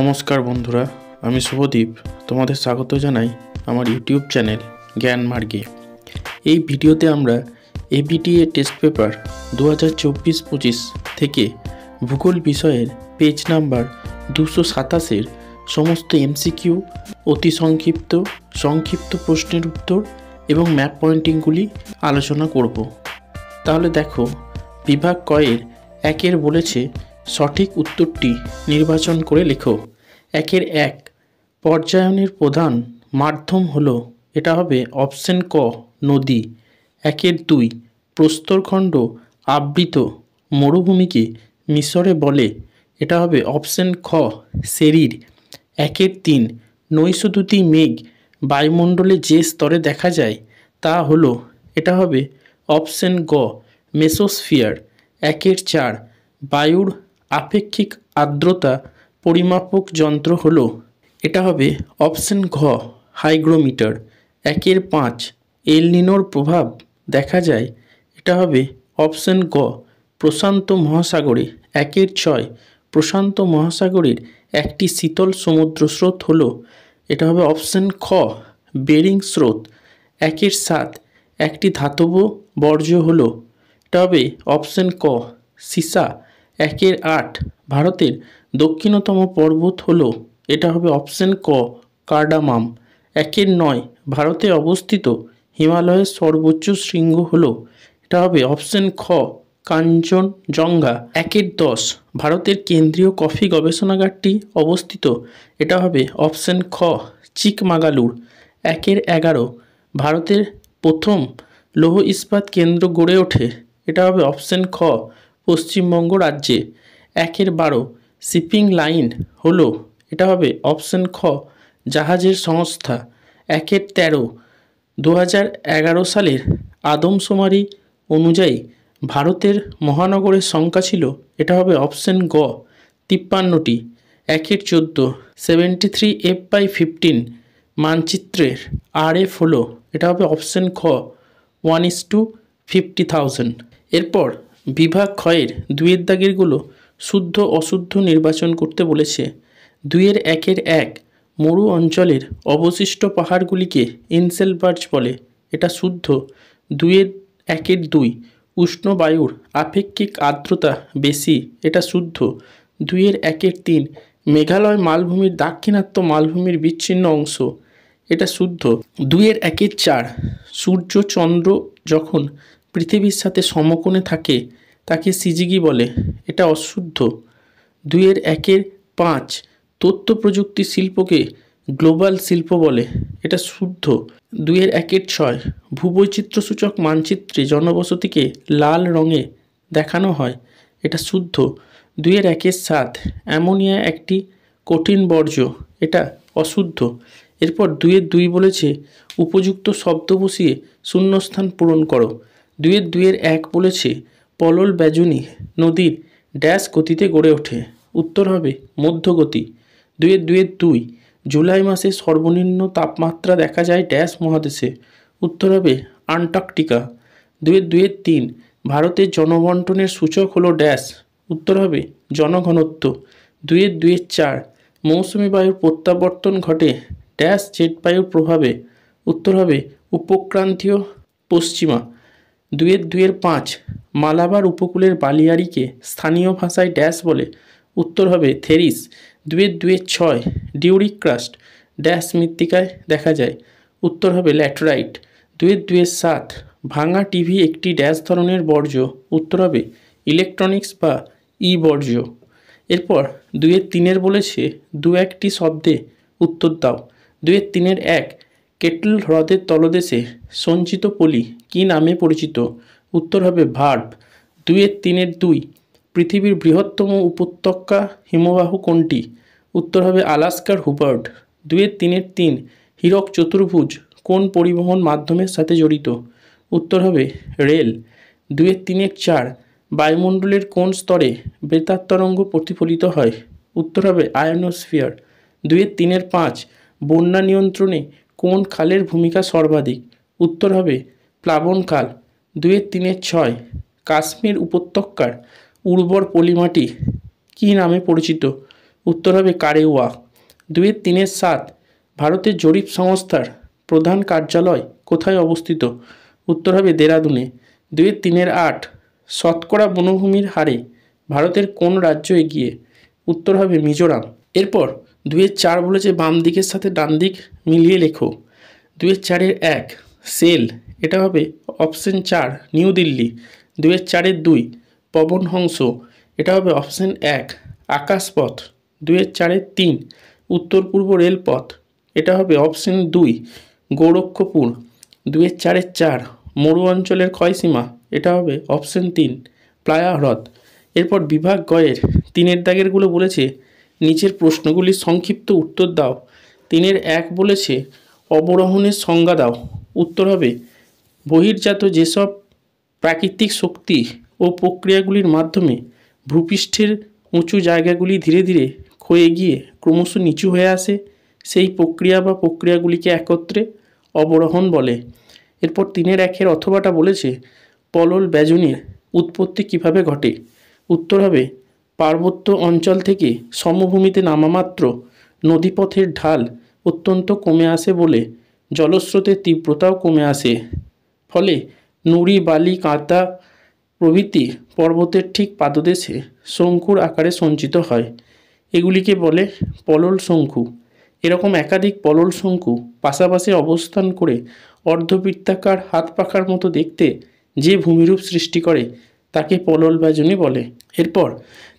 নমস্কার বন্ধুরা, আমি শুভদীপ। তোমাদের স্বাগত জানাই আমার ইউটিউব চ্যানেল জ্ঞান মার্গে। এই ভিডিওতে আমরা এবিটিএ টেস্ট পেপার 2024-25 থেকে ভূগোল বিষয়ের পেজ নাম্বার 227-এর সমস্ত এমসিকিউ, অতি সংক্ষিপ্ত প্রশ্নের উত্তর এবং ম্যাপ পয়েন্টিংগুলি আলোচনা করব। তাহলে দেখো, বিভাগ কয়ের একের বলেছে সঠিক উত্তরটি নির্বাচন করে লেখো। একের এক, পর্যায়নের প্রধান মাধ্যম হলো, এটা হবে অপশন ক নদী। একের দুই, প্রস্তরখণ্ড আবৃত মরুভূমিকে মিশরে বলে, এটা হবে অপশন খ শরীর। একের তিন, নৈশদ্যুতি মেঘ বায়ুমণ্ডলে যে স্তরে দেখা যায় তা হলো, এটা হবে অপশন গ মেসোস্ফিয়ার। একের চার, বায়ুর আপেক্ষিক আর্দ্রতা পরিমাপক যন্ত্র হলো, এটা হবে অপশন ঘ হাইগ্রোমিটার। একের পাঁচ, এল নিনোর প্রভাব দেখা যায়, এটা হবে অপশন গ প্রশান্ত মহাসাগরে। একের ছয়, প্রশান্ত মহাসাগরের একটি শীতল সমুদ্র স্রোত হলো, এটা হবে অপশন খ বেরিং স্রোত। একের সাত, একটি ধাতব বর্জ্য হলো, এটা হবে অপশন ক সীসা। একের আট, ভারতের দক্ষিণতম পর্বত হলো, এটা হবে অপশন ক কার্ডামাম। একের নয়, ভারতে অবস্থিত হিমালয়ের সর্বোচ্চ শৃঙ্গ হলো, এটা হবে অপশন খ কাঞ্চনজঙ্ঘা। একের দশ, ভারতের কেন্দ্রীয় কফি গবেষণাগারটি অবস্থিত, এটা হবে অপশন খ চিকমাগালুর। একের এগারো, ভারতের প্রথম লৌহ ইস্পাত কেন্দ্র গড়ে ওঠে, এটা হবে অপশন খ পশ্চিমবঙ্গ রাজ্যে। একের বারো, শিপিং লাইন হলো, এটা হবে অপশন খ জাহাজের সংস্থা। একের তেরো, 2011 সালের আদমশুমারি অনুযায়ী ভারতের মহানগরের সংখ্যা ছিল, এটা হবে অপশন গ 53টি। একের 14, 73F/15 মানচিত্রের RF হলো, এটা হবে অপশন খ 1:50,000। এরপর বিভাগ ক্ষয়ের দুইয়ের দাগেরগুলো শুদ্ধ অশুদ্ধ নির্বাচন করতে বলেছে। দুইয়ের একের এক, মরু অঞ্চলের অবশিষ্ট পাহাড়গুলিকে ইনসেলবার্জ বলে, এটা শুদ্ধ। দুইয়ের একের দুই, উষ্ণ বায়ুর আপেক্ষিক আর্দ্রতা বেশি, এটা শুদ্ধ। দুইয়ের একের তিন, মেঘালয় মালভূমির দাক্ষিণাত্য মালভূমির বিচ্ছিন্ন অংশ, এটা শুদ্ধ। দুইয়ের একের চার, সূর্য চন্দ্র যখন পৃথিবীর সাথে সমকোণে থাকে তাকে সিজিগি বলে, এটা অশুদ্ধ। দুইয়ের একের পাঁচ, তথ্য প্রযুক্তি শিল্পকে গ্লোবাল শিল্প বলে, এটা শুদ্ধ। দুইয়ের একের ছয়, ভূবৈচিত্র্যসূচক মানচিত্রে জনবসতিকে লাল রঙে দেখানো হয়, এটা শুদ্ধ। দুইয়ের একের সাত, অ্যামোনিয়া একটি কঠিন বর্জ্য, এটা অশুদ্ধ। এরপর দুইয়ের দুই বলেছে উপযুক্ত শব্দ বসিয়ে শূন্যস্থান পূরণ করো। দুইয়ের এক বলেছে পলল বেজুনি নদীর ড্যাশ গতিতে গড়ে ওঠে, উত্তর হবে মধ্যগতি। দুইয়ের দুই, জুলাই মাসে সর্বনিম্ন তাপমাত্রা দেখা যায় ড্যাশ মহাদেশে, উত্তর হবে আন্টার্কটিকা। দুইয়ের তিন, ভারতের জনবন্টনের সূচক হলো ড্যাশ, উত্তর হবে জনঘনত্ব। দুইয়ের চার, মৌসুমি বায়ুর প্রত্যাবর্তন ঘটে ড্যাশ জেট বায়ুর প্রভাবে, উত্তর হবে উপক্রান্তীয় পশ্চিমা। দুইয়ের পাঁচ, মালাবার উপকূলের বালিয়াড়িকে স্থানীয় ভাষায় ড্যাশ বলে, উত্তর হবে থেরিস। দুইয়ের ছয়, ডিউরিক ক্রাস্ট ড্যাশ মৃত্তিকায় দেখা যায়, উত্তর হবে ল্যাটেরাইট। দুইয়ের সাত, ভাঙা টিভি একটি ড্যাশ ধরনের বর্জ্য, উত্তর হবে ইলেকট্রনিক্স বা বর্জ্য। এরপর দুইয়ের তিনের বলেছে দু একটি শব্দে উত্তর দাও। দুইয়ের তিনের এক, কেটল হ্রদের তলদেশে সঞ্চিত পলি কী নামে পরিচিত, উত্তর হবে ভার্ব। দুইয়ের দুই, পৃথিবীর বৃহত্তম উপত্যকা হিমবাহ কোনটি, উত্তর হবে আলাস্কার হুবার্ড। দুইয়ের তিন, হীরক চতুর্ভুজ কোন পরিবহন মাধ্যমের সাথে জড়িত, উত্তর হবে রেল। দুইয়ের চার, বায়ুমণ্ডলের কোন স্তরে বেতার তরঙ্গ প্রতিফলিত হয়, উত্তর হবে আয়নোস্ফিয়ার। দুইয়ের পাঁচ, বন্যা নিয়ন্ত্রণে কোন খালের ভূমিকা সর্বাধিক, উত্তর হবে প্লাবনখাল। দুইয়ের ছয়, কাশ্মীর উপত্যকার উর্বর পলিমাটি কী নামে পরিচিত, উত্তর হবে কারেওয়া। 2-3-7 ভারতের জরিপ সংস্থার প্রধান কার্যালয় কোথায় অবস্থিত? উত্তর হবে দেরাদুনে। 2-3-8 শতকরা বনভূমির হারে ভারতের কোন রাজ্য এগিয়ে? উত্তর হবে মিজোরাম। এরপর 2-4 বলেছে বাম দিকের সাথে ডান দিক মিলিয়ে লেখো। 2-4-1 সেল, এটা হবে অপশন 4 নিউ দিল্লি। 2-4-2 পবন হংস, এটা হবে অপশন 1 আকাশপথ। 2-4-3 উত্তর পূর্ব রেলপথ, এটা হবে অপশন 2 গোরক্ষপুর। 2-4-4 মরু অঞ্চলের ক্ষয়সীমা, এটা হবে অপশন 3 প্লায়া হ্রদ। এরপর বিভাগ গয়ের 3-এর দাগেরগুলো বলেছে নিচের প্রশ্নগুলির সংক্ষিপ্ত উত্তর দাও। 3-1 বলেছে অবরোহণের সংজ্ঞা দাও। উত্তর হবে বহির্জাত যেসব প্রাকৃতিক শক্তি ও প্রক্রিয়াগুলির মাধ্যমে ভূপৃষ্ঠের উঁচু জায়গাগুলি ধীরে ধীরে ক্ষয়ে গিয়ে ক্রমশ নিচু হয়ে আসে, সেই প্রক্রিয়া বা প্রক্রিয়াগুলিকে একত্রে অবরোহণ বলে। এরপর 3-1 অথবাটা বলেছে পলল ব্যাজনীর উৎপত্তি কিভাবে ঘটে? উত্তর হবে পার্বত্য অঞ্চল থেকে সমভূমিতে নামামাত্র নদীপথের ঢাল অত্যন্ত কমে আসে বলে জলস্রোতের তীব্রতাও কমে আসে, ফলে নুড়ি বালি কাঁটা প্রভৃতি পর্বতের ঠিক পাদদেশে শঙ্কুর আকারে সঞ্চিত হয়। এগুলিকে বলে পলল শঙ্কু। এরকম একাধিক পলল শঙ্কু পাশাপাশি অবস্থান করে অর্ধবৃত্তাকার হাত পাখার মতো দেখতে যে ভূমিরূপ সৃষ্টি করে তাকে পলল ব্যাজনী বলে। এরপর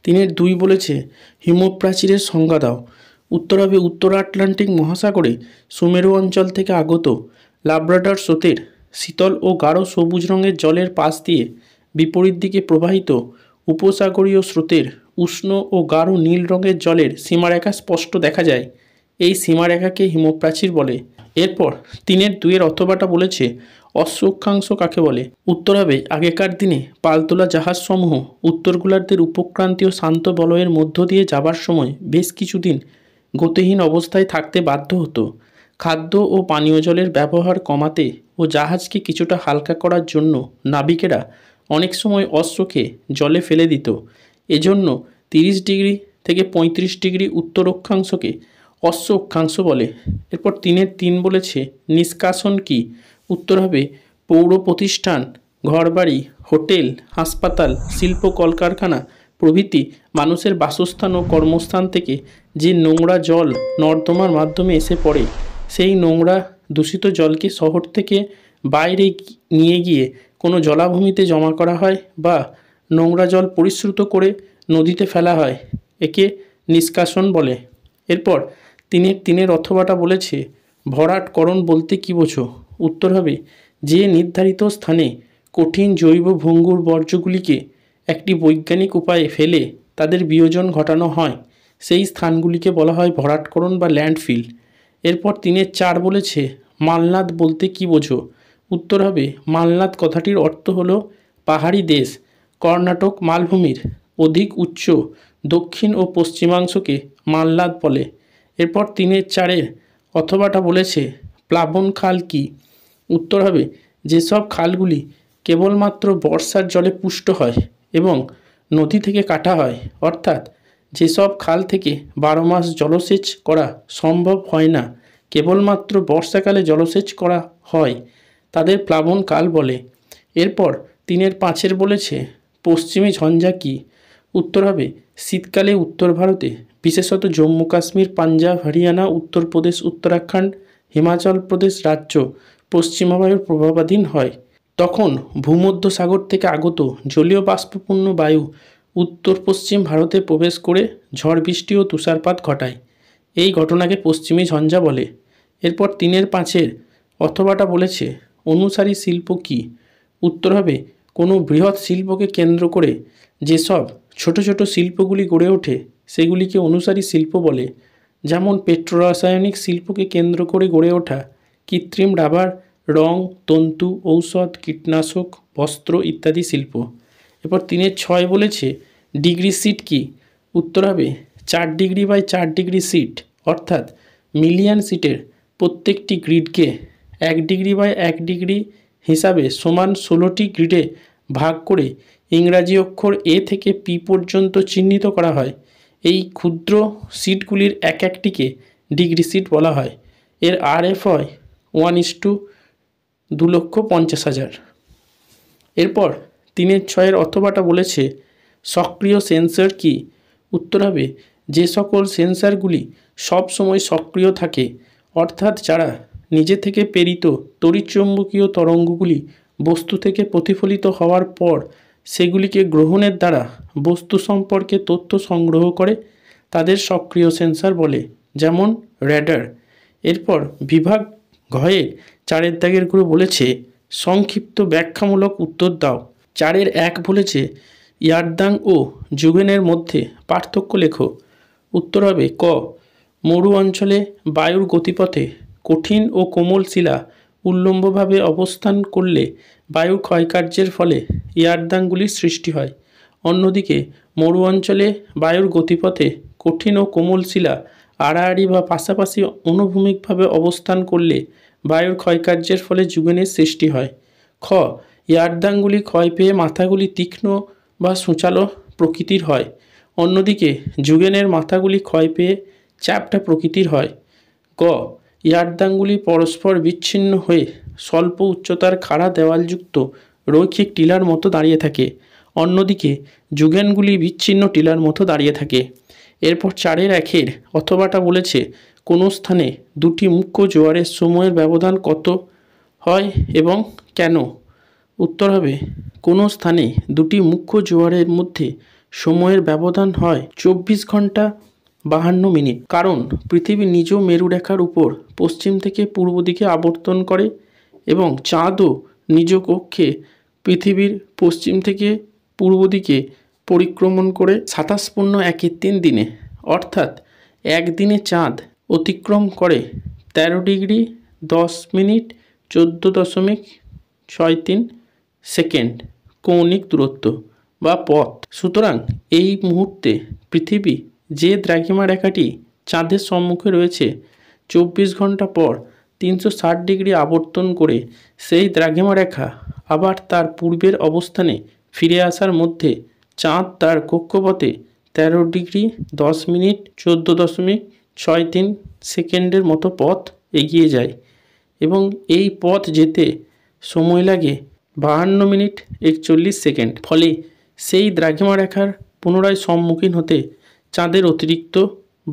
3-2 বলেছে হিমপ্রাচীরের সংজ্ঞা দাও। উত্তর হবে উত্তর আটলান্টিক মহাসাগরে সুমেরু অঞ্চল থেকে আগত লাব্রাডর স্রোতের শীতল ও গাঢ় সবুজ রঙের জলের পাশ দিয়ে বিপরীত দিকে প্রবাহিত উপসাগরীয় স্রোতের উষ্ণ ও গাঢ় নীল রঙের জলের সীমারেখা স্পষ্ট দেখা যায়, এই সীমারেখাকে হিমপ্রাচীর বলে। এরপর 3-2 অথবাটা বলেছে অশ্ব অক্ষাংশ কাকে বলে? উত্তর হবে আগেকার দিনে পালতোলা জাহাজসমূহ উত্তর গোলার্ধের উপক্রান্তীয় শান্ত বলয়ের মধ্য দিয়ে যাবার সময় বেশ কিছুদিন গতিহীন অবস্থায় থাকতে বাধ্য হতো। খাদ্য ও পানীয় জলের ব্যবহার কমাতে ও জাহাজকে কিছুটা হালকা করার জন্য নাবিকেরা অনেক সময় অশ্বকে জলে ফেলে দিত। এজন্য 30 ডিগ্রি থেকে 35 ডিগ্রি উত্তর অক্ষাংশকে অশ্ব অক্ষাংশ বলে। এরপর 3-3 বলেছে নিষ্কাশন কি? উত্তর হবে পৌর প্রতিষ্ঠান, ঘরবাড়ি, হোটেল, হাসপাতাল, শিল্প কলকারখানা প্রভৃতি মানুষের বাসস্থান ও কর্মস্থান থেকে যে নোংরা জল নর্দমার মাধ্যমে এসে পড়ে, সেই নোংরা দূষিত জলকে শহর থেকে বাইরে নিয়ে গিয়ে কোনো জলাভূমিতে জমা করা হয় বা নোংরা জল পরিশ্রুত করে নদীতে ফেলা হয়, একে নিষ্কাশন বলে। এরপর 3-3 অথবাটা বলেছে ভরাটকরণ বলতে কী বোঝো? উত্তর হবে যে নির্ধারিত স্থানে কঠিন জৈব ভঙ্গুর বর্জ্যগুলিকে একটি বৈজ্ঞানিক উপায়ে ফেলে তাদের বিয়োজন ঘটানো হয়, সেই স্থানগুলিকে বলা হয় ভরাটকরণ বা ল্যান্ডফিল। এরপর 3-4 বলেছে মালনাদ বলতে কী বোঝো? উত্তর হবে মালনাদ কথাটির অর্থ হলো পাহাড়ি দেশ। কর্ণাটক মালভূমির অধিক উচ্চ দক্ষিণ ও পশ্চিমাংশকে মালনাদ বলে। এরপর 3-4 অথবাটা বলেছে প্লাবন খাল কি? উত্তর হবে যেসব খালগুলি কেবলমাত্র বর্ষার জলে পুষ্ট হয় এবং নদী থেকে কাটা হয়, অর্থাৎ যেসব খাল থেকে 12 মাস জলসেচ করা সম্ভব হয় না, কেবলমাত্র বর্ষাকালে জলসেচ করা হয়, তাদের প্লাবন কাল বলে। এরপর 3-5 বলেছে পশ্চিমী ঝঞ্ঝা কি? উত্তর হবে শীতকালে উত্তর ভারতে বিশেষত জম্মু কাশ্মীর, পাঞ্জাব, হরিয়ানা, উত্তরপ্রদেশ, উত্তরাখণ্ড, হিমাচল প্রদেশ রাজ্য পশ্চিমা বায়ুর প্রভাবাধীন হয়। তখন ভূমধ্যসাগর থেকে আগত জলীয় বাষ্পপূর্ণ বায়ু উত্তর পশ্চিম ভারতে প্রবেশ করে ঝড় বৃষ্টি ও তুষারপাত ঘটায়, এই ঘটনাকে পশ্চিমী ঝঞ্ঝা বলে। এরপর 3-5 অথবাটা বলেছে অনুসারী শিল্প কি? উত্তর হবে কোনো বৃহৎ শিল্পকে কেন্দ্র করে যেসব ছোট ছোট শিল্পগুলি গড়ে ওঠে সেগুলিকে অনুসারী শিল্প বলে। যেমন পেট্রোরাসায়নিক শিল্পকে কেন্দ্র করে গড়ে ওঠা কৃত্রিম রাবার, রং, তন্তু, ঔষধ, কীটনাশক, বস্ত্র ইত্যাদি শিল্প। এরপর 3-6 বলেছে ডিগ্রি সিট কি? উত্তর হবে 4 ডিগ্রি বাই 4 ডিগ্রি সিট, অর্থাৎ মিলিয়ন সিটের প্রত্যেকটি গ্রিডকে 1 ডিগ্রি বাই 1 ডিগ্রি হিসাবে সমান 16টি গ্রিডে ভাগ করে ইংরাজি অক্ষর এ থেকে পি পর্যন্ত চিহ্নিত করা হয়। এই ক্ষুদ্র সিটগুলির এক একটিকে ডিগ্রি সিট বলা হয়। এর RF হয় 1:2,50,000। এরপর 3-6 অথবাটা বলেছে সক্রিয় সেন্সর কি? উত্তর হবে যে সকল সেন্সরগুলি সব সময় সক্রিয় থাকে, অর্থাৎ যারা নিজে থেকে প্রেরিত তড়িৎচুম্বকীয় তরঙ্গগুলি বস্তু থেকে প্রতিফলিত হওয়ার পর সেগুলিকে গ্রহণের দ্বারা বস্তু সম্পর্কে তথ্য সংগ্রহ করে, তাদের সক্রিয় সেন্সর বলে, যেমন র্যাডার। এরপর বিভাগ ঘয়ে 4 দাগের গুলো বলেছে সংক্ষিপ্ত ব্যাখ্যামূলক উত্তর দাও। 4-1 বলেছে ইয়ারদাং ও জুগেনের মধ্যে পার্থক্য লেখো। উত্তর হবে ক, মরু অঞ্চলে বায়ুর গতিপথে কঠিন ও কোমল শিলা উল্লম্বভাবে অবস্থান করলে বায়ুর ক্ষয়কার্যের ফলে ইয়ারদাংগুলির সৃষ্টি হয়। অন্যদিকে মরু অঞ্চলে বায়ুর গতিপথে কঠিন ও কোমল শিলা আড়াআড়ি বা পাশাপাশি অনুভূমিকভাবে অবস্থান করলে বায়ুর ক্ষয়কার্যের ফলে যুগেনের সৃষ্টি হয়। খ, ইয়ারদাংগুলি ক্ষয় পেয়ে মাথাগুলি তীক্ষ্ণ বা সূচালো প্রকৃতির হয়। অন্যদিকে যুগেনের মাথাগুলি ক্ষয় পেয়ে চ্যাপ্টা প্রকৃতির হয়। গ, ইয়ারদাংগুলি পরস্পর বিচ্ছিন্ন হয়ে স্বল্প উচ্চতার খাড়া দেওয়ালযুক্ত রৈখিক টিলার মতো দাঁড়িয়ে থাকে। অন্যদিকে যুগেনগুলি বিচ্ছিন্ন টিলার মতো দাঁড়িয়ে থাকে। এরপর 4-1 অথবাটা বলেছে কোনো স্থানে দুটি মুখ্য জোয়ারের সময়ের ব্যবধান কত হয় এবং কেন? উত্তর হবে কোনো স্থানে দুটি মুখ্য জোয়ারের মধ্যে সময়ের ব্যবধান হয় 24 ঘন্টা 52 মিনিট, কারণ পৃথিবী নিজ মেরুরেখার উপর পশ্চিম থেকে পূর্ব দিকে আবর্তন করে এবং চাঁদও নিজ কক্ষে পৃথিবীর পশ্চিম থেকে পূর্ব দিকে পরিক্রমণ করে 27.1 দিনে, অর্থাৎ একদিনে চাঁদ অতিক্রম করে 13 ডিগ্রি 10 মিনিট 14.63 সেকেন্ড কৌণিক দূরত্ব বা পথ। সুতরাং এই মুহূর্তে পৃথিবী যে দ্রাঘিমা রেখাটি চাঁদের সম্মুখে রয়েছে 24 ঘন্টা পর 360 ডিগ্রি আবর্তন করে সেই দ্রাঘিমা রেখা আবার তার পূর্বের অবস্থানে ফিরে আসার মধ্যে চাঁদ তার কক্ষপথে 13 ডিগ্রি 10 মিনিট 14.63 সেকেন্ডের মতো পথ এগিয়ে যায় এবং এই পথ যেতে সময় লাগে 52 মিনিট 41 সেকেন্ড। ফলে সেই দ্রাঘিমা রেখার পুনরায় সম্মুখীন হতে চাঁদের অতিরিক্ত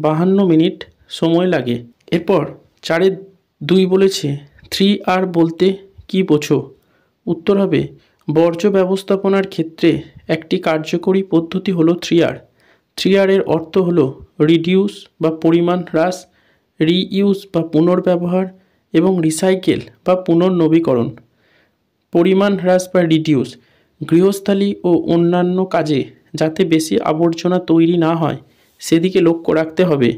52 মিনিট সময় লাগে। এরপর 4-2 বলেছে 3R বলতে কি বোঝো? উত্তর হবে বর্জ্য ব্যবস্থাপনার ক্ষেত্রে একটি কার্যকরী পদ্ধতি হলো 3R। 3R এর অর্থ হলো রিডিউস বা পরিমাণ হ্রাস, রিইউজ বা পুনর্ব্যবহার এবং রিসাইকেল বা পুনর্নবীকরণ। পরিমাণ হ্রাস বা রিডিউস গৃহস্থালী ও অন্যান্য কাজে যাতে বেশি আবর্জনা তৈরি না হয় সেদিকে লক্ষ্য রাখতে হবে।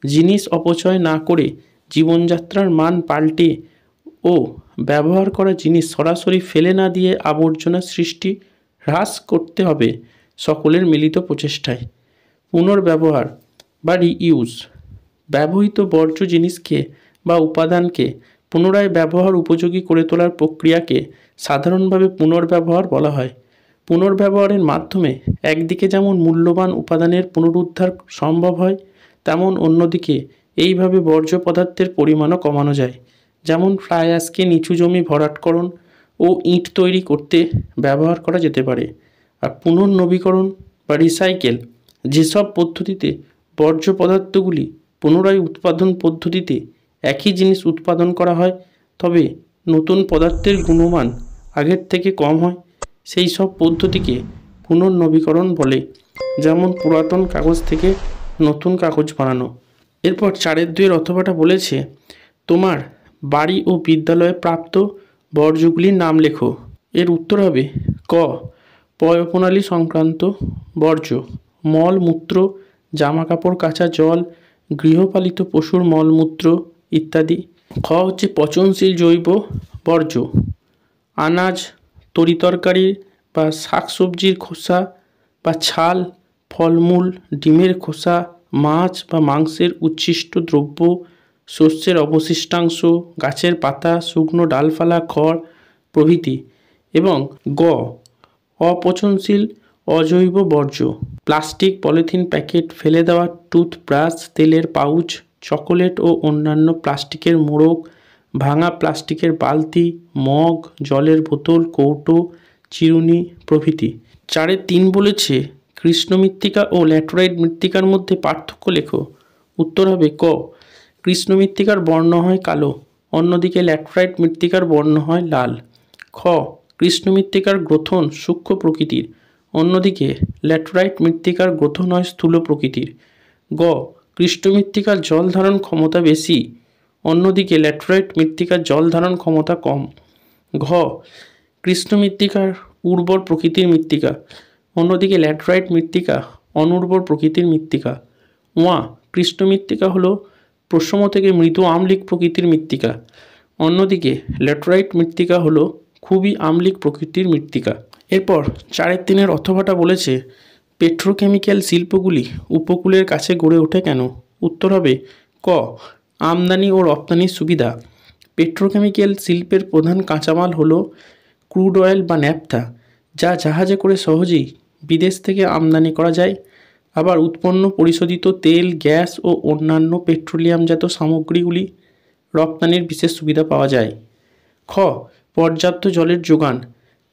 জিনিস অপচয় না করে জীবনযাত্রার মান পাল্টে ও ব্যবহার করা জিনিস সরাসরি ফেলে না দিয়ে আবর্জনা সৃষ্টি হ্রাস করতে হবে সকলের মিলিত প্রচেষ্টায়। পুনর্ব্যবহার বা রিইউজ ব্যবহৃত বর্জ্য জিনিসকে বা উপাদানকে পুনরায় ব্যবহার উপযোগী করে তোলার প্রক্রিয়াকে সাধারণভাবে পুনর্ব্যবহার বলা হয়। পুনর্ব্যবহারের মাধ্যমে একদিকে যেমন মূল্যবান উপাদানের পুনরুদ্ধার সম্ভব হয়, তেমন অন্যদিকে এইভাবে বর্জ্য পদার্থের পরিমাণও কমানো যায়। যেমন ফ্লাই অ্যাশকে নিচু জমি ভরাটকরণ ও ইট তৈরি করতে ব্যবহার করা যেতে পারে। আর পুনর্নবীকরণ বা রিসাইকেল যেসব পদ্ধতিতে বর্জ্য পদার্থগুলি পুনরায় উৎপাদন পদ্ধতিতে একই জিনিস উৎপাদন করা হয়, তবে নতুন পদার্থের গুণমান আগের থেকে কম হয়, সেই সব পদ্ধতিকে পুনর্নবীকরণ বলে। যেমন পুরাতন কাগজ থেকে নতুন কাগজ বানানো। এরপর 4-2 অথবাটা বলেছে তোমার বাড়ি ও বিদ্যালয়ে প্রাপ্ত বর্জ্যগুলির নাম লেখো। এর উত্তর হবে ক, পয়ঃপ্রণালী সংক্রান্ত বর্জ্য, মলমূত্র, জামাকাপড় কাচা জল, গৃহপালিত পশুর মলমূত্র ইত্যাদি। খ হচ্ছে পচনশীল জৈব বর্জ্য, আনাজ, তরিতরকারি বা শাকসবজির খোসা বা ছাল, ফলমূল, ডিমের খোসা, মাছ বা মাংসের উচ্ছিষ্ট দ্রব্য, শস্যের অবশিষ্টাংশ, গাছের পাতা, শুকনো ডালপালা, খড় প্রভৃতি। এবং গ, অপচনশীল অজৈব বর্জ্য, প্লাস্টিক, পলিথিন প্যাকেট, ফেলে দেওয়া টুথব্রাশ, তেলের পাউচ, চকোলেট ও অন্যান্য প্লাস্টিকের মোড়ক, ভাঙা প্লাস্টিকের বালতি, মগ, জলের বোতল, কৌটো, চিরুনি প্রভৃতি। 4-3 বলেছে কৃষ্ণ মৃত্তিকা ও ল্যাটেরাইট মৃত্তিকার মধ্যে পার্থক্য লেখো। উত্তর হবে ক, কৃষ্ণ মৃত্তিকার বর্ণ হয় কালো, অন্যদিকে ল্যাটেরাইট মৃত্তিকার বর্ণ হয় লাল। খ, কৃষ্ণ মৃত্তিকার গ্রথন সূক্ষ্ম প্রকৃতির, অন্যদিকে ল্যাটেরাইট মৃত্তিকার গ্রথন হয় স্থূল প্রকৃতির। গ, কৃষ্ণ মৃত্তিকার জল ধারণ ক্ষমতা বেশি, অন্যদিকে ল্যাটেরাইট মৃত্তিকার জল ধারণ ক্ষমতা কম। ঘ, কৃষ্ণ মৃত্তিকার উর্বর প্রকৃতির মৃত্তিকা, অন্যদিকে ল্যাটেরাইট মৃত্তিকা অনুর্বর প্রকৃতির মৃত্তিকা। ওয়া, কৃষ্ণ মৃত্তিকা হলো প্রশম থেকে মৃদু আম্লিক প্রকৃতির মৃত্তিকা, অন্যদিকে ল্যাটেরাইট মৃত্তিকা হলো খুবই আম্লিক প্রকৃতির মৃত্তিকা। এরপর 4-3 অথবাটা বলেছে পেট্রোকেমিক্যাল শিল্পগুলি উপকূলের কাছে গড়ে ওঠে কেন? উত্তর হবে ক, আমদানি ও রপ্তানির সুবিধা। পেট্রোকেমিক্যাল শিল্পের প্রধান কাঁচামাল হলো ক্রুড অয়েল বা ন্যাপথা, যা জাহাজে করে সহজেই বিদেশ থেকে আমদানি করা যায়। আবার উৎপন্ন পরিশোধিত তেল, গ্যাস ও অন্যান্য পেট্রোলিয়ামজাত সামগ্রীগুলি রপ্তানির বিশেষ সুবিধা পাওয়া যায়। খ, পর্যাপ্ত জলের যোগান।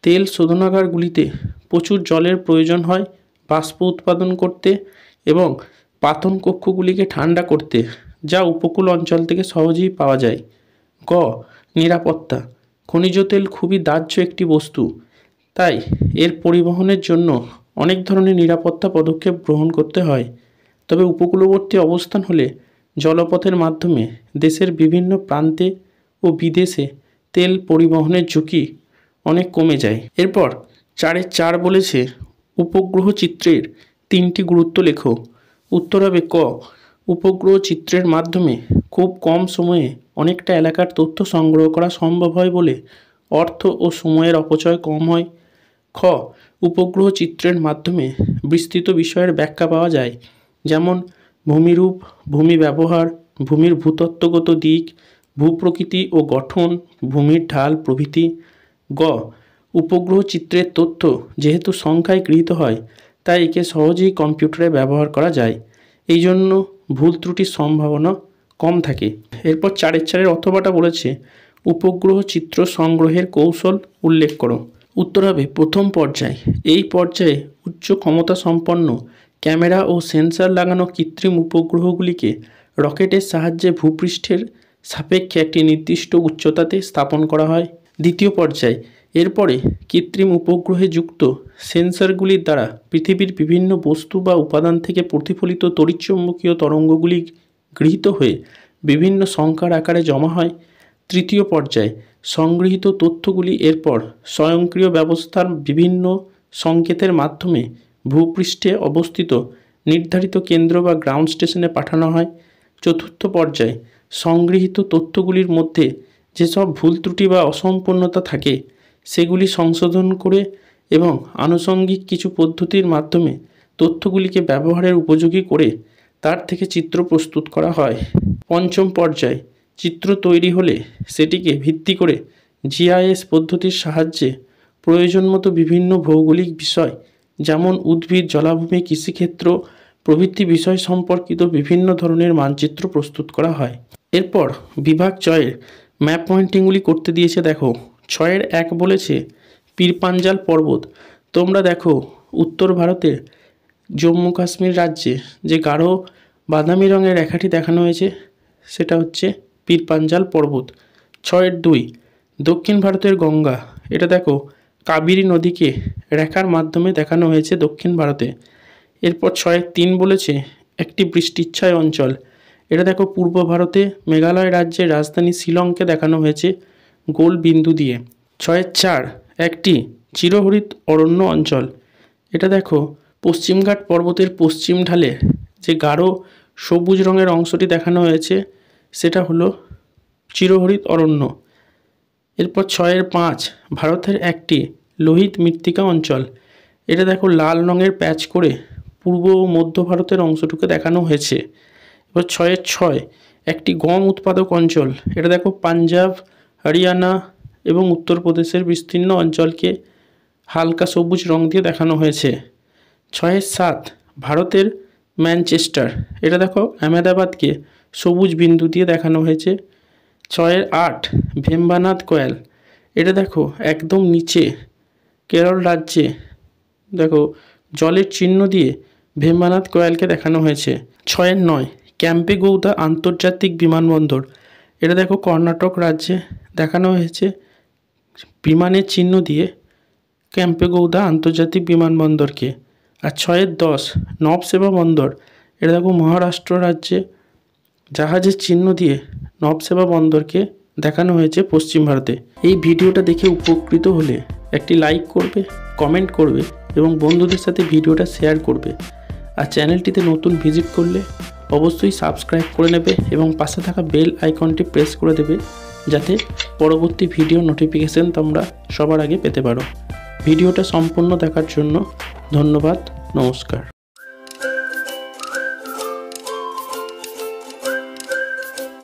তেল শোধনাগারগুলিতে প্রচুর জলের প্রয়োজন হয় বাষ্প উৎপাদন করতে এবং পাতন কক্ষগুলিকে ঠান্ডা করতে, যা উপকূল অঞ্চল থেকে সহজেই পাওয়া যায়। গ, নিরাপত্তা। খনিজ তেল খুবই দাহ্য একটি বস্তু, তাই এর পরিবহনের জন্য অনেক ধরনের নিরাপত্তা পদক্ষেপ গ্রহণ করতে হয়। তবে উপকূলবর্তী অবস্থান হলে জলপথের মাধ্যমে দেশের বিভিন্ন প্রান্তে ও বিদেশে তেল পরিবহনের ঝুঁকি অনেক কমে যায়। এরপর 4-4 বলেছে উপগ্রহ চিত্রের 3টি গুরুত্ব লেখো। উত্তর হবে ক, উপগ্রহ চিত্রের মাধ্যমে খুব কম সময়ে অনেকটা এলাকার তথ্য সংগ্রহ করা সম্ভব হয় বলে অর্থ ও সময়ের অপচয় কম হয়। খ, উপগ্রহ চিত্রের মাধ্যমে বিস্তৃত বিষয়ের ব্যাখ্যা পাওয়া যায়, যেমন ভূমিরূপ, ভূমি ব্যবহার, ভূমির ভূতত্ত্বগত দিক, ভূপ্রকৃতি ও গঠন, ভূমির ঢাল প্রভৃতি। গ, উপগ্রহ চিত্রের তথ্য যেহেতু সংখ্যায় গৃহীত হয়, তাই একে সহজেই কম্পিউটারে ব্যবহার করা যায়, এই জন্য ভুল ত্রুটির সম্ভাবনা কম থাকে। এরপর 4-4 অথবাটা বলেছে উপগ্রহ চিত্র সংগ্রহের কৌশল উল্লেখ করো। উত্তর হবে প্রথম পর্যায়। এই পর্যায়ে উচ্চ ক্ষমতা সম্পন্ন ক্যামেরা ও সেন্সর লাগানো কৃত্রিম উপগ্রহগুলিকে রকেটের সাহায্যে ভূপৃষ্ঠের সাপেক্ষে একটি নির্দিষ্ট উচ্চতাতে স্থাপন করা হয়। দ্বিতীয় পর্যায়, এরপরে কৃত্রিম উপগ্রহে যুক্ত সেন্সরগুলির দ্বারা পৃথিবীর বিভিন্ন বস্তু বা উপাদান থেকে প্রতিফলিত তড়িৎচুম্বকীয় তরঙ্গগুলি গৃহীত হয়ে বিভিন্ন সংখ্যার আকারে জমা হয়। তৃতীয় পর্যায়ে সংগৃহীত তথ্যগুলি এরপর স্বয়ংক্রিয় ব্যবস্থার বিভিন্ন সংকেতের মাধ্যমে ভূপৃষ্ঠে অবস্থিত নির্ধারিত কেন্দ্র বা গ্রাউন্ড স্টেশনে পাঠানো হয়। চতুর্থ পর্যায়ে সংগৃহীত তথ্যগুলির মধ্যে যেসব ভুল ত্রুটি বা অসম্পূর্ণতা থাকে সেগুলি সংশোধন করে এবং আনুষঙ্গিক কিছু পদ্ধতির মাধ্যমে তথ্যগুলিকে ব্যবহারের উপযোগী করে তার থেকে চিত্র প্রস্তুত করা হয়। পঞ্চম পর্যায়ে চিত্র তৈরি হলে সেটিকে ভিত্তি করে জিআইএস পদ্ধতির সাহায্যে প্রয়োজন মতো বিভিন্ন ভৌগোলিক বিষয়, যেমন উদ্ভিদ, জলাভূমি, কৃষিক্ষেত্র প্রভৃতি বিষয় সম্পর্কিত বিভিন্ন ধরনের মানচিত্র প্রস্তুত করা হয়। এরপর বিভাগ 6-এর ম্যাপ পয়েন্টিংগুলি করতে দিয়েছে। দেখো 6-1 বলেছে পীরপাঞ্জাল পর্বত। তোমরা দেখো উত্তর ভারতের জম্মু কাশ্মীর রাজ্যে যে গাঢ় বাদামি রঙের রেখাটি দেখানো হয়েছে সেটা হচ্ছে পীরপাঞ্জাল পর্বত। 6-2 দক্ষিণ ভারতের গঙ্গা। এটা দেখো কাবেরী নদীকে রেখার মাধ্যমে দেখানো হয়েছে দক্ষিণ ভারতে। এরপর 6-3 বলেছে একটি বৃষ্টিচ্ছায় অঞ্চল। এটা দেখো পূর্ব ভারতে মেঘালয় রাজ্যের রাজধানী শিলংকে দেখানো হয়েছে গোল বিন্দু দিয়ে। 6-4 একটি চিরহরিত অরণ্য অঞ্চল। এটা দেখো পশ্চিমঘাট পর্বতের পশ্চিম ঢালে যে গাঢ় সবুজ রঙের অংশটি দেখানো হয়েছে সেটা হলো চিরহরিত অরণ্য। এরপর 6-5 ভারতের একটি লোহিত মৃত্তিকা অঞ্চল। এটা দেখো লাল রঙের প্যাচ করে পূর্ব ও মধ্য ভারতের অংশটুকু দেখানো হয়েছে। এবার 6-6 একটি গম উৎপাদক অঞ্চল। এটা দেখো পাঞ্জাব, হরিয়ানা এবং উত্তরপ্রদেশের বিস্তীর্ণ অঞ্চলকে হালকা সবুজ রং দিয়ে দেখানো হয়েছে। 6-7 ভারতের ম্যানচেস্টার, এটা দেখো আহমেদাবাদকে সবুজ বিন্দু দিয়ে দেখানো হয়েছে। 6-8 ভেম্বানাদ কয়াল, এটা দেখো একদম নিচে কেরল রাজ্যে দেখো জলের চিহ্ন দিয়ে ভেম্বানাদ কয়ালকে দেখানো হয়েছে। 6-9 ক্যাম্পেগৌদা আন্তর্জাতিক বিমানবন্দর, এটা দেখো কর্ণাটক রাজ্যে দেখানো হয়েছে বিমানের চিহ্ন দিয়ে ক্যাম্পেগৌদা আন্তর্জাতিক বিমানবন্দরকে। আর 6-10 নবসেবা বন্দর, এটা দেখো মহারাষ্ট্র রাজ্যে জাহাজের চিহ্ন দিয়ে নবসেবা বন্দরকে দেখানো হয়েছে পশ্চিম ভারতে। এই ভিডিওটা দেখে উপকৃত হলে একটি লাইক করবে, কমেন্ট করবে এবং বন্ধুদের সাথে ভিডিওটা শেয়ার করবে। আর চ্যানেলটিতে নতুন ভিজিট করলে অবশ্যই সাবস্ক্রাইব করে নেবে এবং পাশে থাকা বেল আইকনটি প্রেস করে দেবে, যাতে পরবর্তী ভিডিও নোটিফিকেশান তোমরা সবার আগে পেতে পারো। ভিডিওটা সম্পূর্ণ দেখার জন্য ধন্যবাদ। নমস্কার।